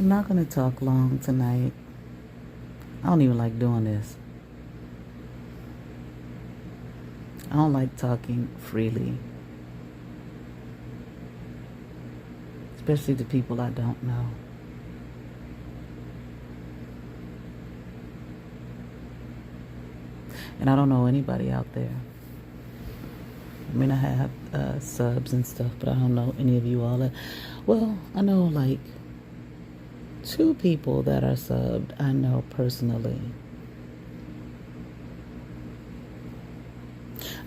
I'm not going to talk long tonight. I don't even like doing this. I don't like talking freely, especially to people I don't know. And I don't know anybody out there. I mean, I have subs and stuff, but I don't know any of you all. Well, I know like 2 people that are subbed I know personally.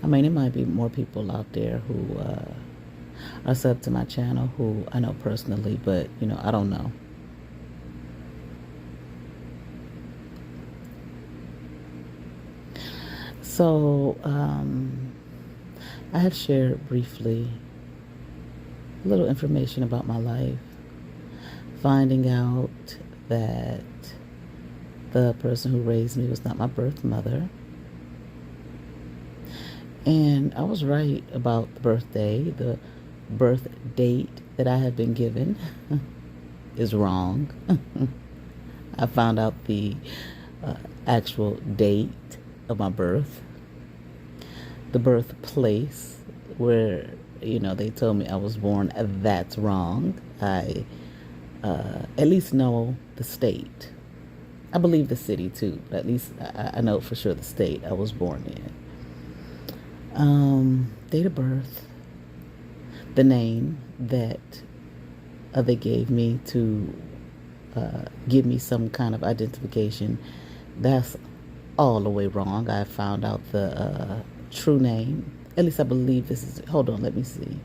I mean, it might be more people out there who are subbed to my channel who I know personally, but, I don't know. So, I have shared briefly a little information about my life, finding out that the person who raised me was not my birth mother. And I was right about the birthday. The birth date that I have been given is wrong. I found out the actual date of my birth. The birthplace where, they told me I was born, that's wrong. I at least know the state. I believe the city too, but at least I know for sure the state I was born in. Date of birth, the name that they gave me to give me some kind of identification, that's all the way wrong. I found out the true name. At least I believe this is, hold on, let me see.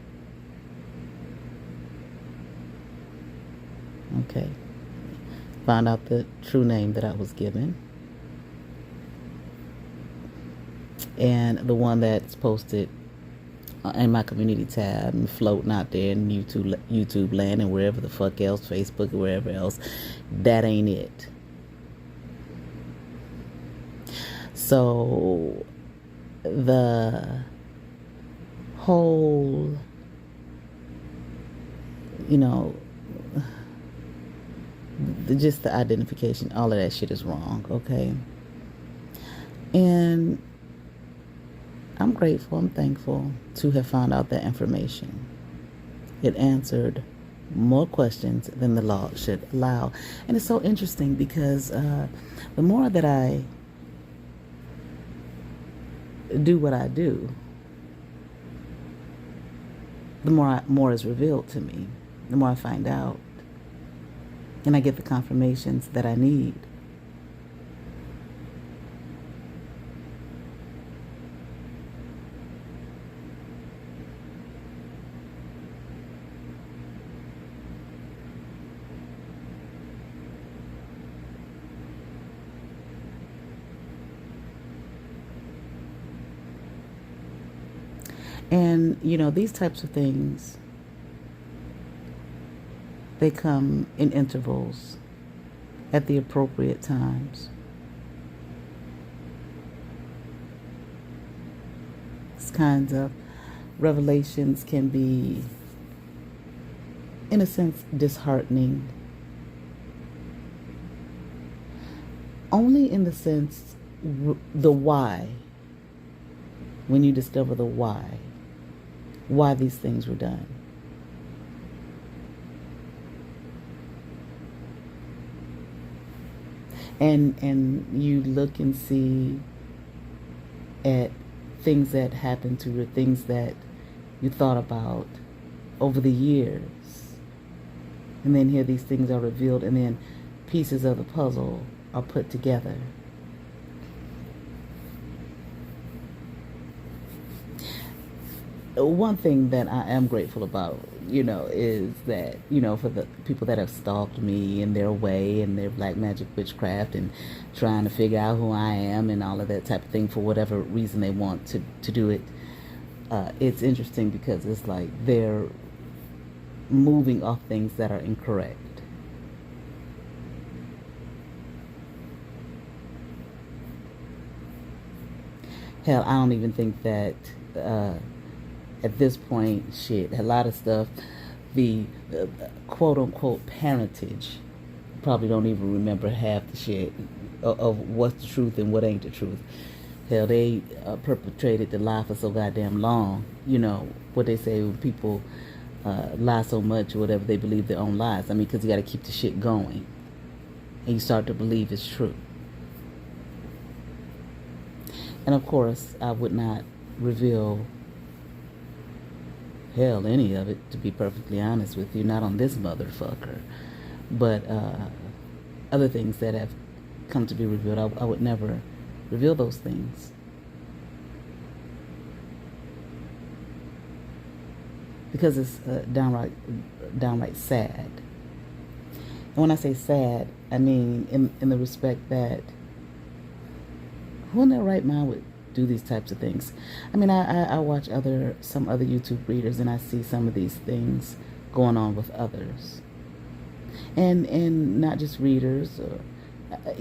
Okay. Found out the true name that I was given. And the one that's posted in my community tab and floating out there in YouTube land and wherever the fuck else, Facebook or wherever else, that ain't it. So the whole, just the identification, all of that shit is wrong, okay? And I'm grateful, I'm thankful to have found out that information. It answered more questions than the law should allow. And it's so interesting because the more that I do what I do, the more is revealed to me, the more I find out. And I get the confirmations that I need. And, these types of things, they come in intervals at the appropriate times. These kinds of revelations can be, in a sense, disheartening. Only in the sense, the why, when you discover the why these things were done. And you look and see at things that happened to you, things that you thought about over the years. And then here these things are revealed, and then pieces of the puzzle are put together. One thing that I am grateful about, is that, for the people that have stalked me in their way and their black magic witchcraft and trying to figure out who I am and all of that type of thing for whatever reason they want to do it, it's interesting because it's like they're moving off things that are incorrect. Hell, I don't even think that at this point, a lot of stuff, the quote-unquote parentage probably don't even remember half the shit of what's the truth and what ain't the truth. Hell, they perpetrated the lie for so goddamn long. You know what they say when people lie so much or whatever, they believe their own lies. I mean, because you got to keep the shit going, and you start to believe it's true. And of course, I would not reveal, hell, any of it, to be perfectly honest with you. Not on this motherfucker, but other things that have come to be revealed, I would never reveal those things. Because it's downright sad. And when I say sad, I mean in the respect that who in their right mind would do these types of things? I mean, I watch some other YouTube readers, and I see some of these things going on with others. And not just readers or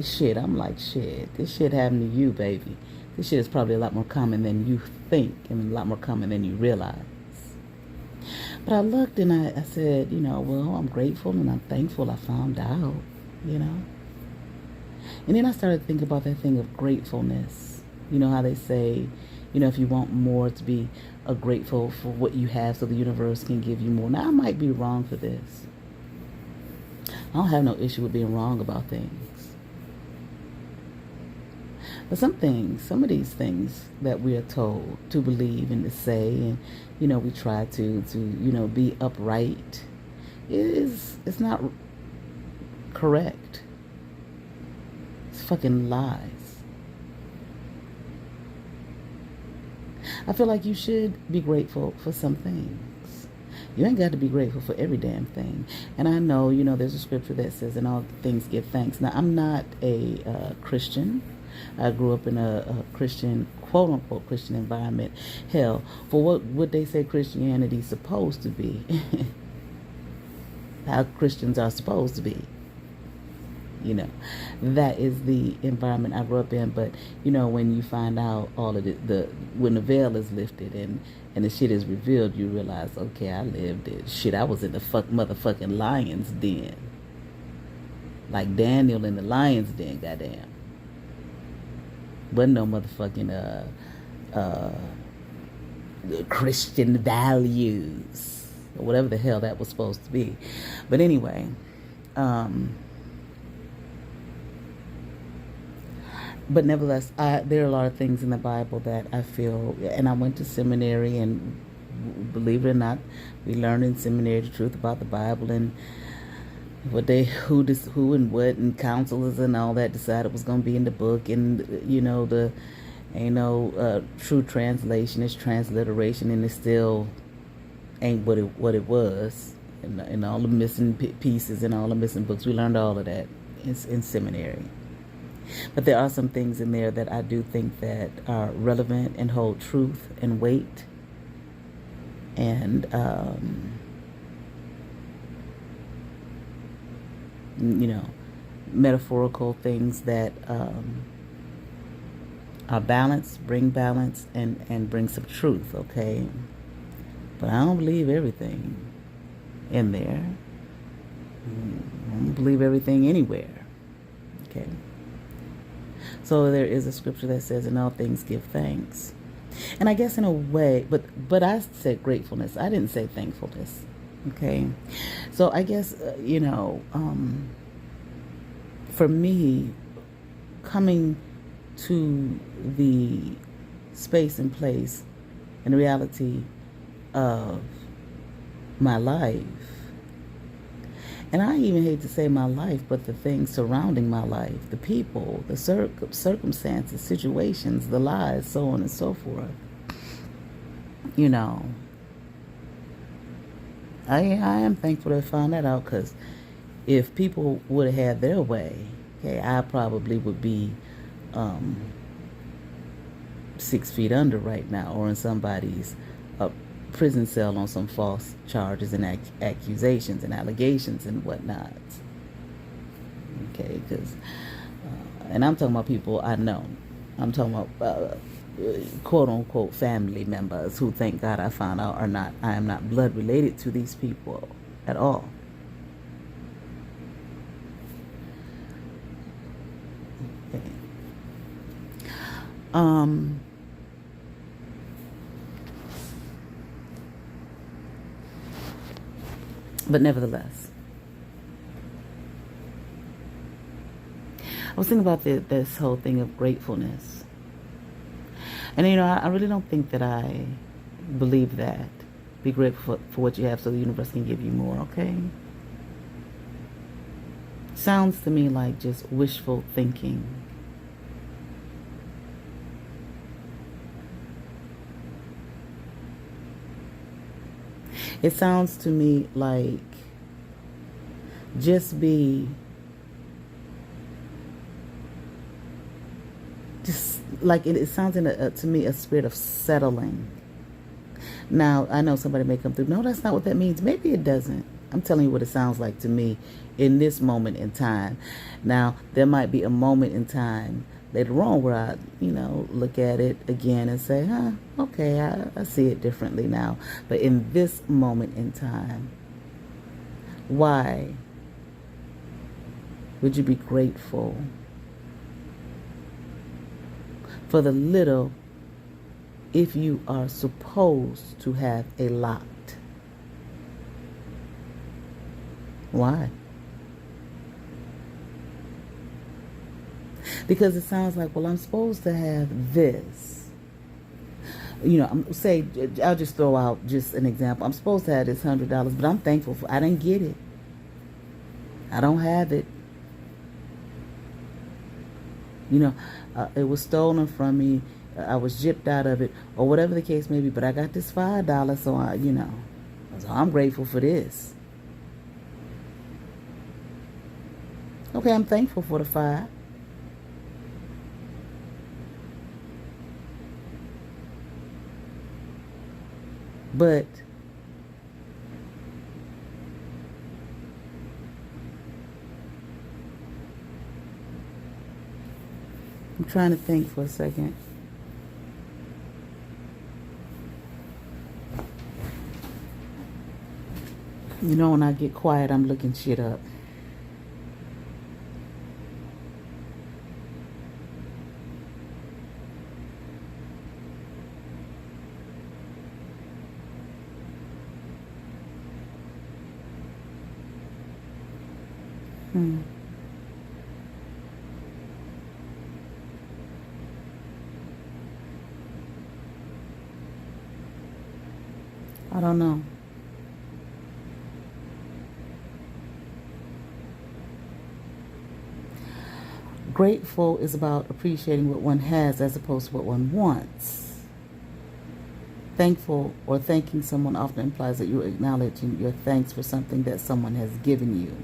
shit. I'm like, shit, this shit happened to you, baby. This shit is probably a lot more common than you think, and a lot more common than you realize. But I looked and I said, well, I'm grateful and I'm thankful I found out, And then I started thinking about that thing of gratefulness. You know how they say, if you want more, to be grateful for what you have so the universe can give you more. Now, I might be wrong for this. I don't have no issue with being wrong about things. But some of these things that we are told to believe and to say, and, we try to be upright, it's not correct. It's fucking lies. I feel like you should be grateful for some things. You ain't got to be grateful for every damn thing. And I know, there's a scripture that says, in all things give thanks. Now, I'm not a Christian. I grew up in a Christian, quote-unquote Christian environment. Hell, for what would they say Christianity's supposed to be? How Christians are supposed to be. That is the environment I grew up in. But, when you find out all of when the veil is lifted and the shit is revealed, you realize, okay, I lived it. Shit, I was in the motherfucking lion's den. Like Daniel in the lion's den, goddamn. Wasn't no motherfucking Christian values or whatever the hell that was supposed to be. But anyway, but nevertheless, there are a lot of things in the Bible that I feel, and I went to seminary, and believe it or not, we learned in seminary the truth about the Bible and who and what and counselors and all that decided was going to be in the book, and the ain't no true translation. It's transliteration, and it still ain't what it was, and all the missing pieces and all the missing books. We learned all of that in seminary. But there are some things in there that I do think that are relevant and hold truth and weight, and metaphorical things that are balanced, bring balance, and bring some truth, okay? But I don't believe everything in there. I don't believe everything anywhere, okay? So there is a scripture that says, in all things give thanks. And I guess in a way, but I said gratefulness. I didn't say thankfulness. Okay, so I guess, for me, coming to the space and place and reality of my life, and I even hate to say my life, but the things surrounding my life, the people, the circumstances, situations, the lies, so on and so forth, I am thankful to find that out, because if people would have had their way, okay, I probably would be 6 feet under right now, or in somebody's prison cell on some false charges and accusations and allegations and whatnot. Okay, because, and I'm talking about people I know. I'm talking about quote-unquote family members who, thank God I found out, I am not blood related to these people at all. Um, but nevertheless, I was thinking about this whole thing of gratefulness. And, I really don't think that I believe that. Be grateful for what you have so the universe can give you more, okay? Sounds to me like just wishful thinking. It sounds to me like just be, just like it sounds to me a spirit of settling. Now, I know somebody may come through, no, that's not what that means. Maybe it doesn't. I'm telling you what it sounds like to me in this moment in time. Now, there might be a moment in time later on where I, look at it again and say, okay, I see it differently now. But in this moment in time, why would you be grateful for the little if you are supposed to have a lot? Why? Because it sounds like, well, I'm supposed to have this. Say, I'll just throw out just an example. I'm supposed to have this $100, but I'm thankful I didn't get it. I don't have it. It was stolen from me. I was gypped out of it, or whatever the case may be. But I got this $5, so I'm grateful for this. Okay, I'm thankful for the 5. But I'm trying to think for a second. When I get quiet, I'm looking shit up. I don't know. Grateful is about appreciating what one has as opposed to what one wants. Thankful or thanking someone often implies that you're acknowledging your thanks for something that someone has given you.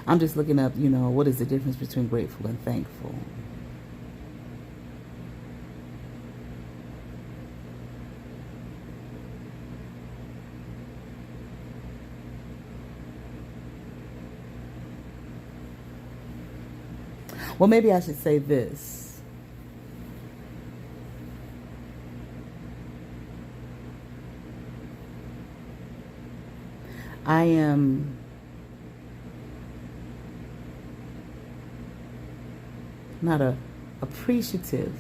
I'm just looking up, what is the difference between grateful and thankful? Well, maybe I should say this. I am not appreciative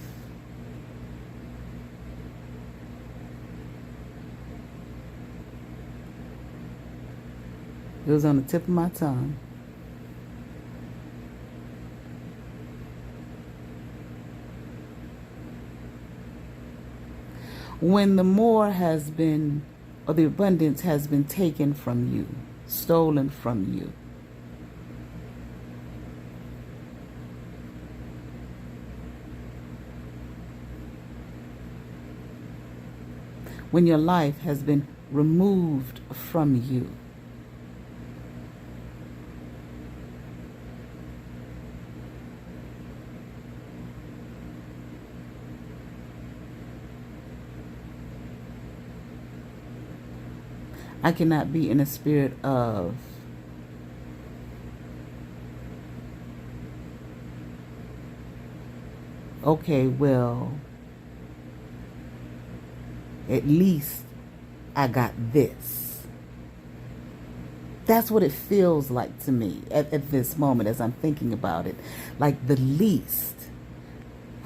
it was on the tip of my tongue. When the more has been, or the abundance has been taken from you, stolen from you. When your life has been removed from you. I cannot be in a spirit of okay, well, at least I got this. That's what it feels like to me at this moment as I'm thinking about it. Like the least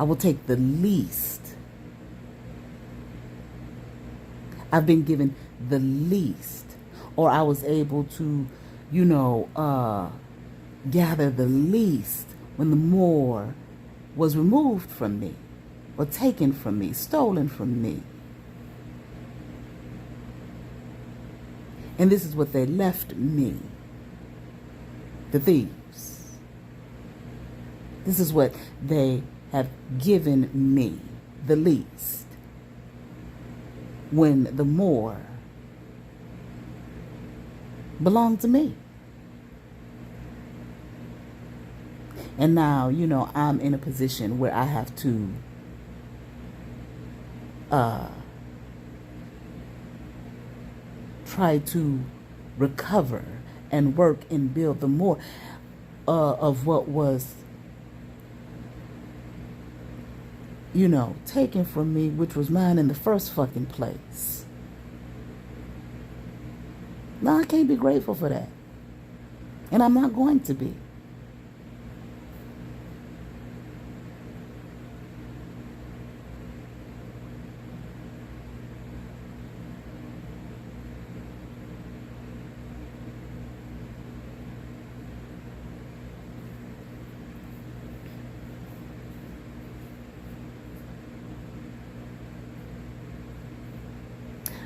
I will take the least. I've been given the least. Or I was able to, gather the least when the more was removed from me, or taken from me, stolen from me. And this is what they left me, the thieves. This is what they have given me, the least, when the more belonged to me. And now, I'm in a position where I have to try to recover and work and build the more of what was, taken from me, which was mine in the first fucking place. No, I can't be grateful for that. And I'm not going to be.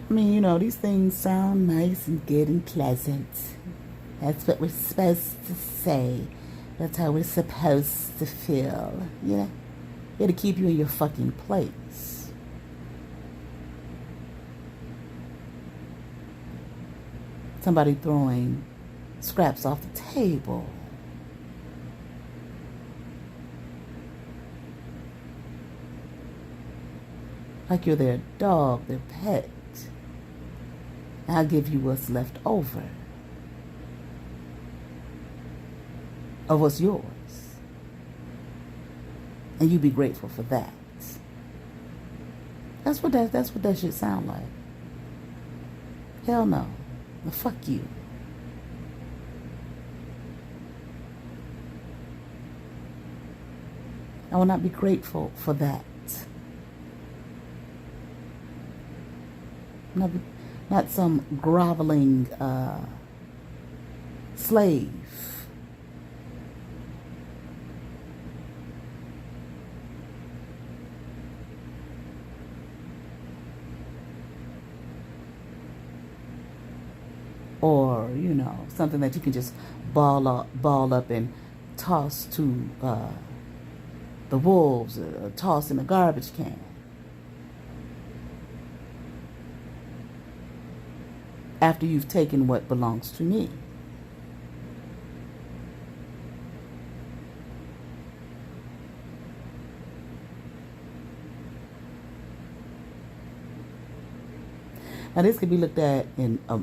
I mean, these things sound nice and good and pleasant. That's what we're supposed to say. That's how we're supposed to feel. It'll keep you in your fucking place. Somebody throwing scraps off the table. Like you're their dog, their pet. I'll give you what's left over of what's yours. And you be grateful for that. That's what that shit sound like. Hell no. Well, fuck you. I will not be grateful for that. Not some groveling slave. Or, something that you can just ball up and toss to the wolves, or toss in a garbage can. After you've taken what belongs to me. Now, this could be looked at in a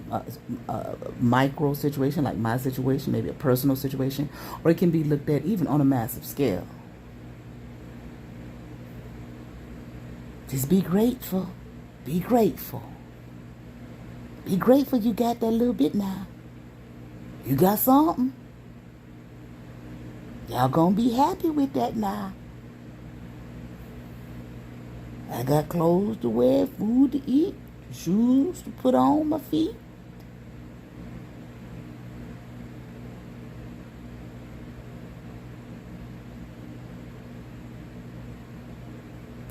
micro situation, like my situation, maybe a personal situation, or it can be looked at even on a massive scale. Just be grateful. Be grateful. Be grateful you got that little bit now. You got something. Y'all gonna be happy with that now. I got clothes to wear, food to eat, shoes to put on my feet.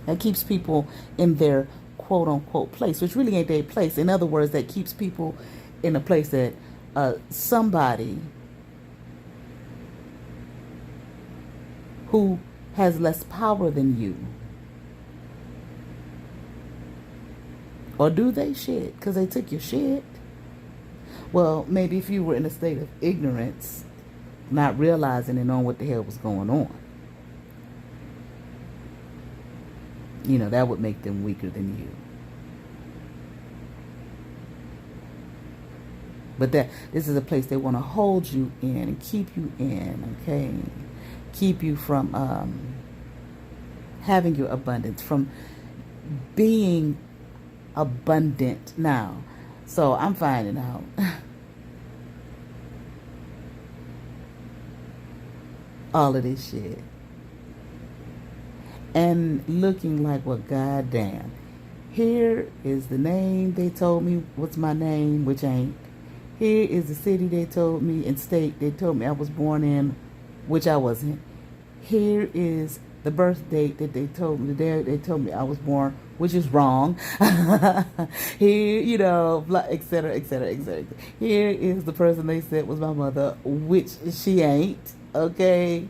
That keeps people in their quote-unquote place, which really ain't their place. In other words, that keeps people in a place that somebody who has less power than you, or do they shit because they took your shit? Well, maybe if you were in a state of ignorance, not realizing and knowing what the hell was going on, that would make them weaker than you. But this is a place they want to hold you in and keep you in, okay? Keep you from having your abundance, from being abundant now. So I'm finding out all of this shit. and looking like, well, goddamn. Here is the name they told me what's my name, which ain't. Here is the city they told me and state they told me I was born in, which I wasn't. Here is the birth date that they told me, the day they told me I was born, which is wrong. Here, you know, et cetera, et cetera, et cetera. Here is the person they said was my mother, which she ain't, okay?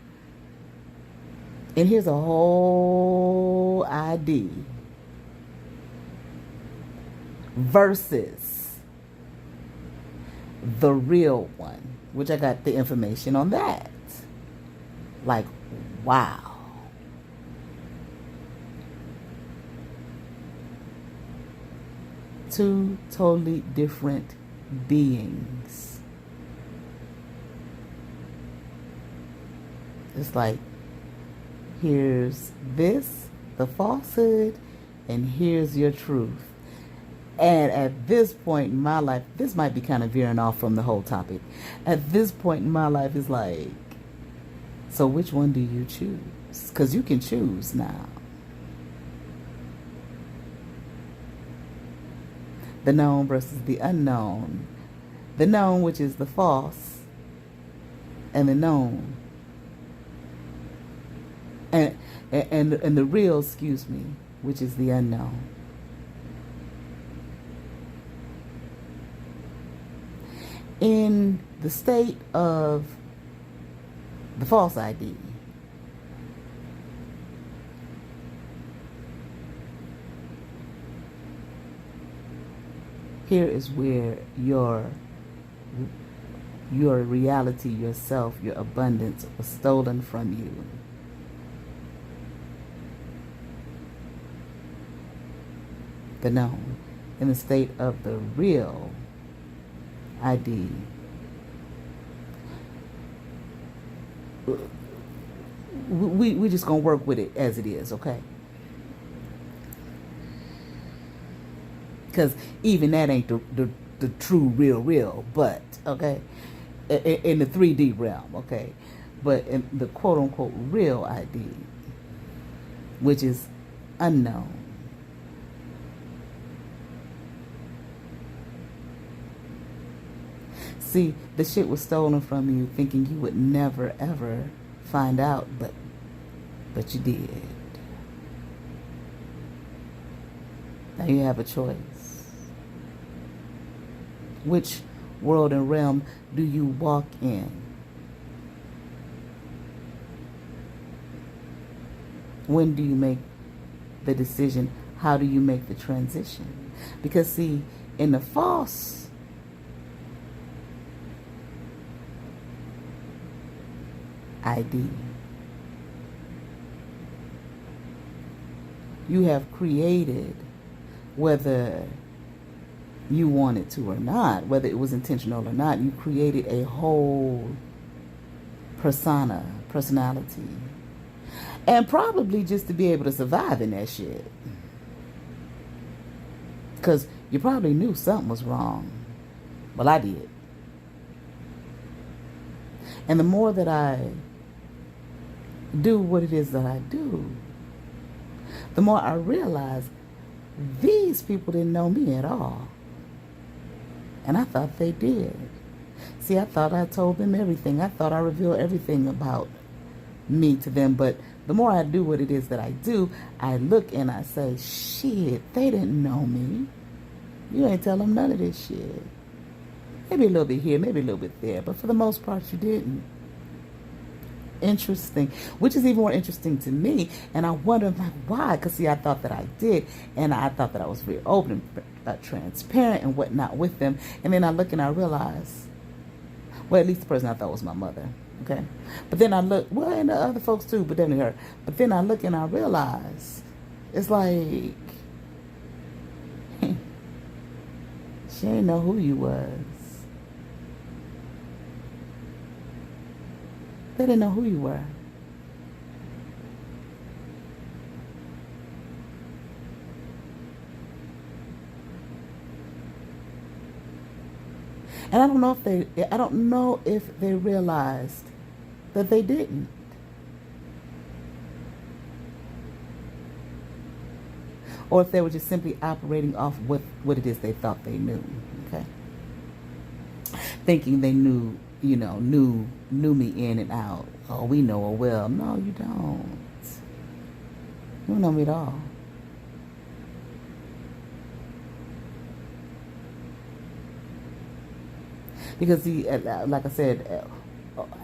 And here's a whole ID versus the real one, which I got the information on that. Like, wow. Two totally different beings. It's like, here's this, the falsehood, and here's your truth. And at this point in my life, this might be kind of veering off from the whole topic. At this point in my life, it's like, so which one do you choose? Because you can choose now. The known versus the unknown. The known, which is the false, and the known. And the real, excuse me, which is the unknown. In the state of the false ID, here is where your reality, yourself, your abundance was stolen from you. The known. In the state of the real ID, we just gonna work with it as it is, okay? Because even that ain't the true real, but okay, in the 3D realm, okay, but in the quote unquote real ID, which is unknown. See, the shit was stolen from you thinking you would never, ever find out, but you did. Now you have a choice. Which world and realm do you walk in? When do you make the decision? How do you make the transition? Because see, in the false ID, you have created, whether you wanted to or not, whether it was intentional or not, you created a whole personality. And probably just to be able to survive in that shit. Because you probably knew something was wrong. Well, I did. And the more that I do what it is that I do, the more I realize these people didn't know me at all. And I thought they did. See, I thought I told them everything. I thought I revealed everything about me to them. But the more I do what it is that I do, I look and I say, shit, they didn't know me. You ain't tell them none of this shit. Maybe a little bit here, maybe a little bit there. But for the most part, you didn't. Interesting. Which is even more interesting to me. And I wonder, like, why? Because, see, I thought that I did. And I thought that I was very open and transparent and whatnot with them. And then I look and I realize, well, at least the person I thought was my mother. Okay? But then I look, well, and the other folks too, but definitely her. But then I look and I realize, it's like, she didn't know who you was. They didn't know who you were. And I don't know if they realized that they didn't. or if they were just simply operating off what it is they thought they knew. Okay, thinking they knew, knew me in and out. Oh, we know her well. No, you don't. You don't know me at all. Because like I said,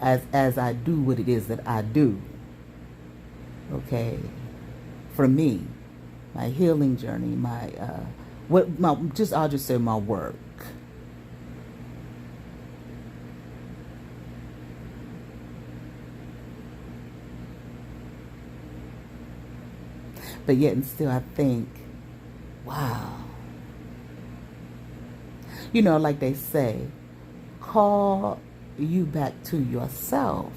as I do what it is that I do, okay, for me, my healing journey, I'll just say my work. But yet and still I think, wow. Like they say, call you back to yourself.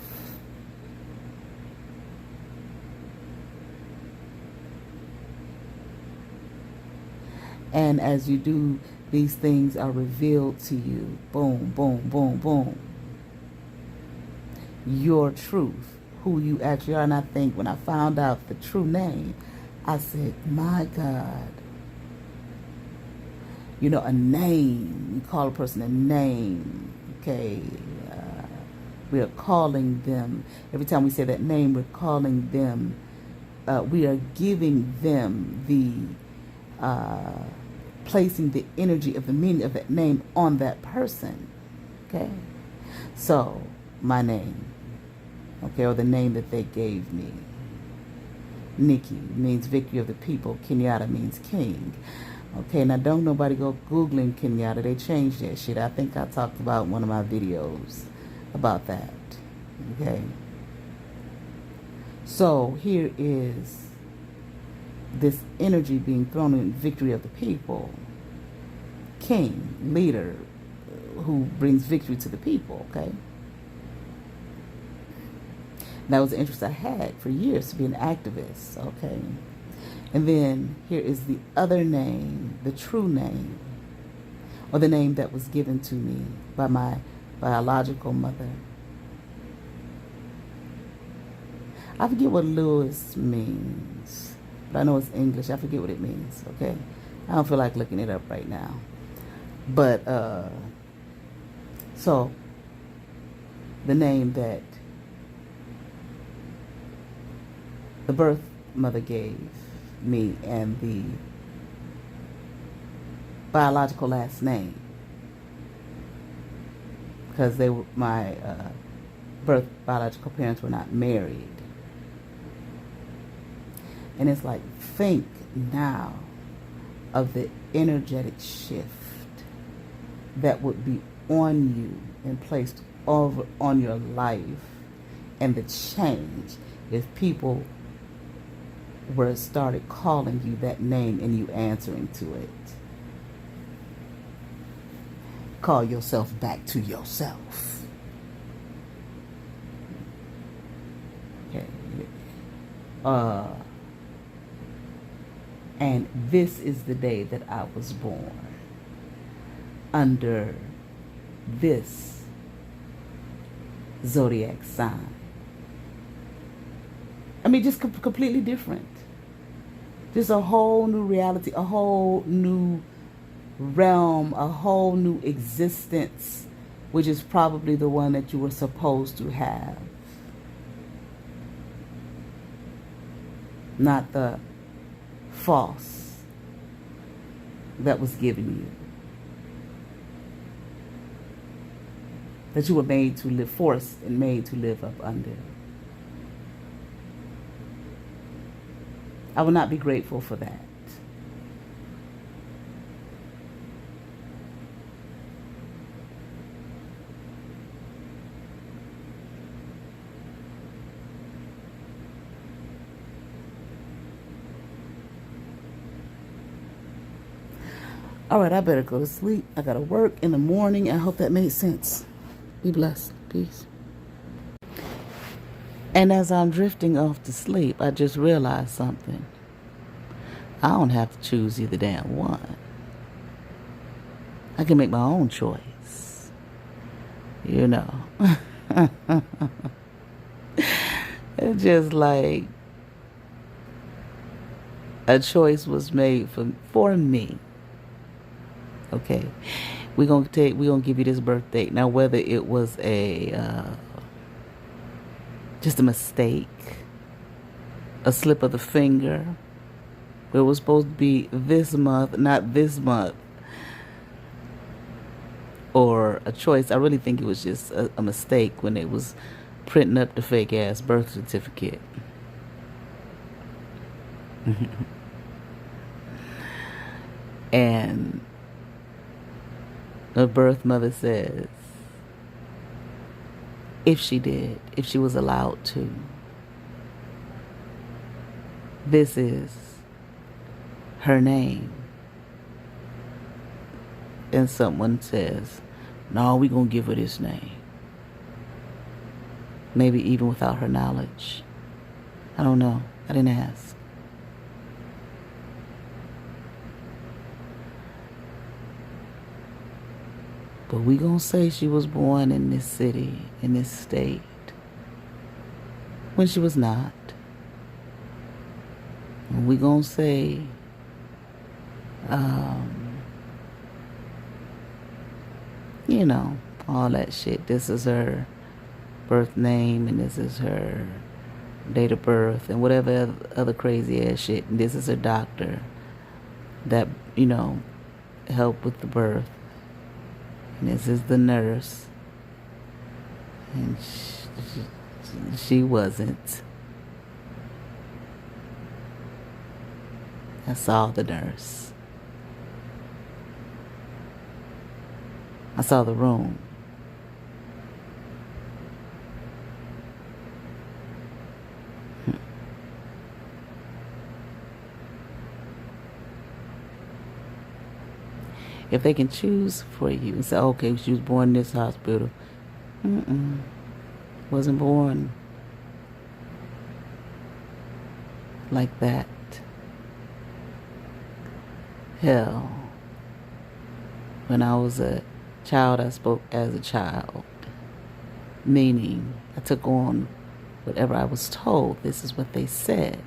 And as you do, these things are revealed to you. Boom, boom, boom, boom. Your truth, who you actually are. And I think when I found out the true name, I said, my God. A name. You call a person a name. Okay. We are calling them. Every time we say that name, we're calling them. We are giving them placing the energy of the meaning of that name on that person. Okay. So, my name. Okay, or the name that they gave me. Nikki means victory of the people. Kenyatta means king. Okay, now don't nobody go Googling Kenyatta. They changed that shit. I think I talked about one of my videos about that. Okay. So here is this energy being thrown in victory of the people. King, leader, who brings victory to the people, okay? That was the interest I had for years, to be an activist, okay? And then here is the other name, the true name, or the name that was given to me by my biological mother. I forget what Lewis means, but I know it's English. I forget what it means, okay? I don't feel like looking it up right now. But, so, the name that the birth mother gave me and the biological last name, because they were my birth biological parents were not married. And it's like, think now of the energetic shift that would be on you and placed over on your life, and the change if people were started calling you that name and you answering to it. Call yourself back to yourself. Okay. And this is the day that I was born, under this zodiac sign. I mean, just completely different. Just a whole new reality, a whole new realm, a whole new existence, which is probably the one that you were supposed to have. Not the false that was given you. That you were made to live, forced and made to live up under. I will not be grateful for that. All right, I better go to sleep. I got to work in the morning. I hope that made sense. Be blessed. Peace. And as I'm drifting off to sleep, I just realized something. I don't have to choose either damn one. I can make my own choice. You know. It's just like, A choice was made for me. Okay, we're gonna give you this birth date. Now, whether it was a just a mistake, a slip of the finger, it was supposed to be this month, not this month, or a choice. I really think it was just a mistake when it was printing up the fake ass birth certificate. And the birth mother says, if she was allowed to, this is her name. And someone says, no, we're going to give her this name. Maybe even without her knowledge. I don't know. I didn't ask. But we going to say she was born in this city, in this state, when she was not. And we going to say, you know, all that shit. This is her birth name, and this is her date of birth, and whatever other crazy ass shit. And this is her doctor that, you know, helped with the birth. And this is the nurse. And she wasn't. I saw the nurse. I saw the room. If they can choose for you and say, okay, she was born in this hospital. Wasn't born like that. Hell, when I was a child, I spoke as a child. Meaning, I took on whatever I was told. This is what they said.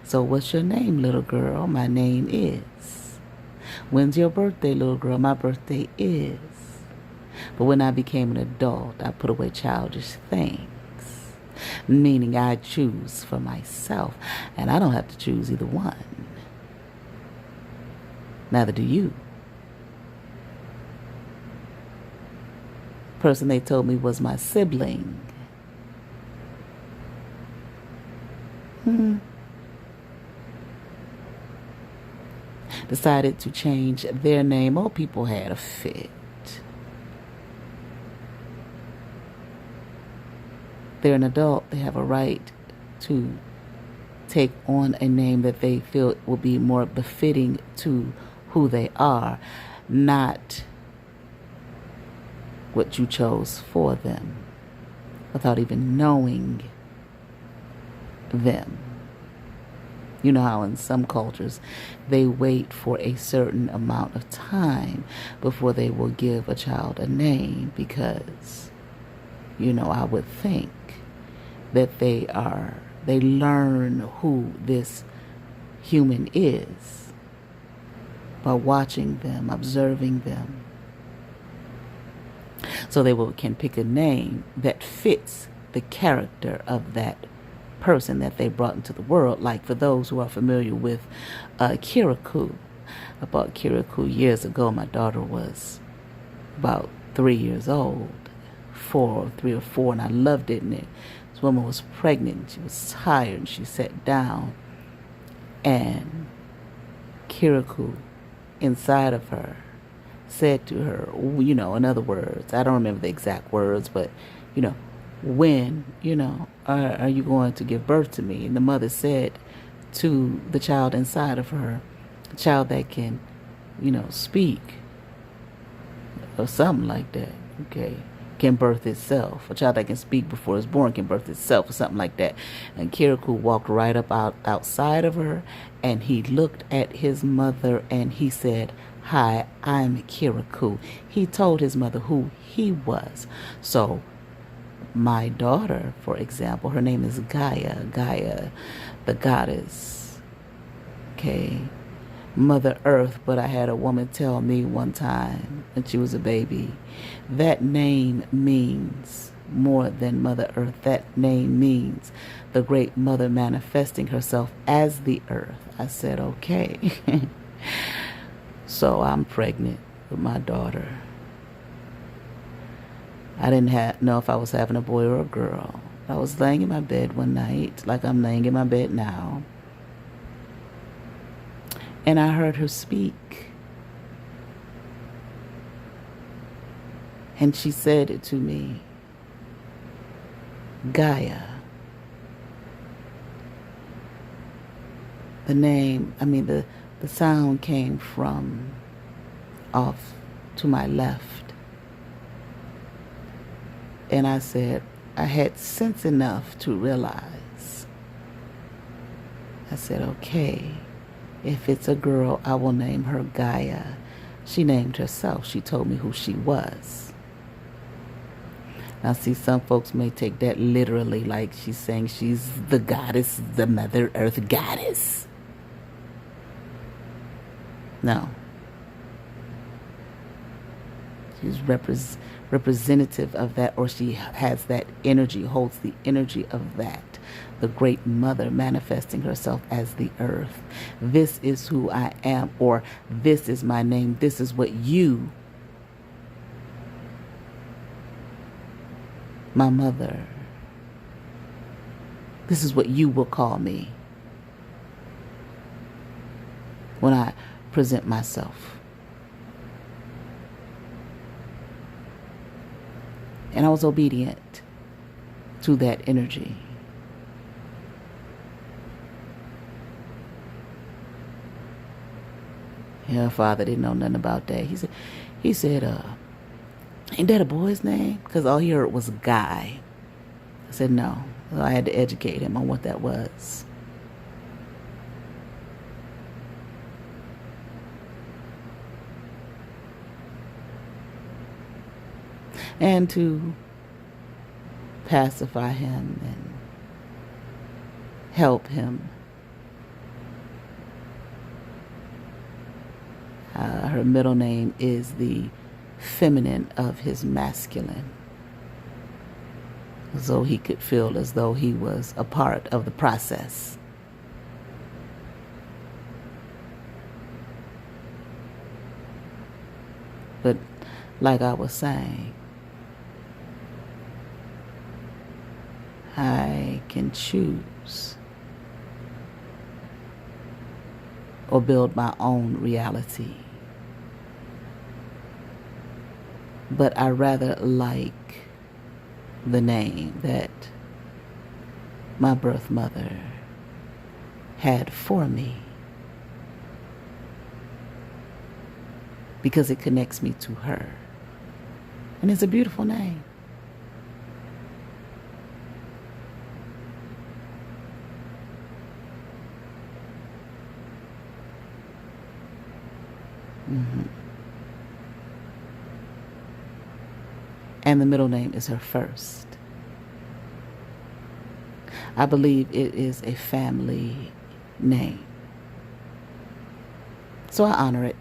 So what's your name, little girl? My name is. When's your birthday, little girl? My birthday is. But when I became an adult, I put away childish things. Meaning I choose for myself. And I don't have to choose either one. Neither do you. The person they told me was my sibling. Decided to change their name. All people had a fit. They're an adult. They have a right to take on a name that they feel will be more befitting to who they are, not what you chose for them, without even knowing them. You know how in some cultures they wait for a certain amount of time before they will give a child a name because, you know, I would think that they learn who this human is by watching them, observing them. So they can pick a name that fits the character of that person that they brought into the world. Like for those who are familiar with Kirikou. I bought Kirikou years ago. My daughter was about 3 years old, 3 or 4, and I loved it. And this woman was pregnant. She was tired, and she sat down, and Kirikou inside of her said to her, you know, in other words, I don't remember the exact words, but, you know, when, you know, are you going to give birth to me? And the mother said to the child inside of her, a child that can, you know, speak, or something like that, okay, can birth itself. A child that can speak before it's born can birth itself, or something like that. And Kirikou walked right up outside of her, and he looked at his mother, and he said, "Hi, I'm Kirikou." He told his mother who he was. So my daughter, for example, her name is Gaia, the goddess, okay, Mother Earth, but I had a woman tell me one time when she was a baby, that name means more than Mother Earth. That name means the great mother manifesting herself as the earth. I said, okay. So I'm pregnant with my daughter. I didn't know if I was having a boy or a girl. I was laying in my bed one night, like I'm laying in my bed now, and I heard her speak. And she said it to me, Gaia. The sound came from off to my left. And I said, I had sense enough to realize. I said, okay, if it's a girl, I will name her Gaia. She named herself. She told me who she was. Now, see, some folks may take that literally, like she's saying she's the goddess, the Mother Earth goddess. No. She's representative of that, or she has that energy, holds the energy of that. The great mother manifesting herself as the earth. This is who I am, or this is my name. This is what you, my mother, this is what you will call me when I present myself. And I was obedient to that energy. Yeah, Father didn't know nothing about that. He said, ain't that a boy's name? Because all he heard was Guy. I said, no. So I had to educate him on what that was. And to pacify him and help him. Her middle name is the feminine of his masculine, so he could feel as though he was a part of the process. But like I was saying, I can choose or build my own reality. But I rather like the name that my birth mother had for me, because it connects me to her. And it's a beautiful name. Mm-hmm. And the middle name is her first. I believe it is a family name. So I honor it.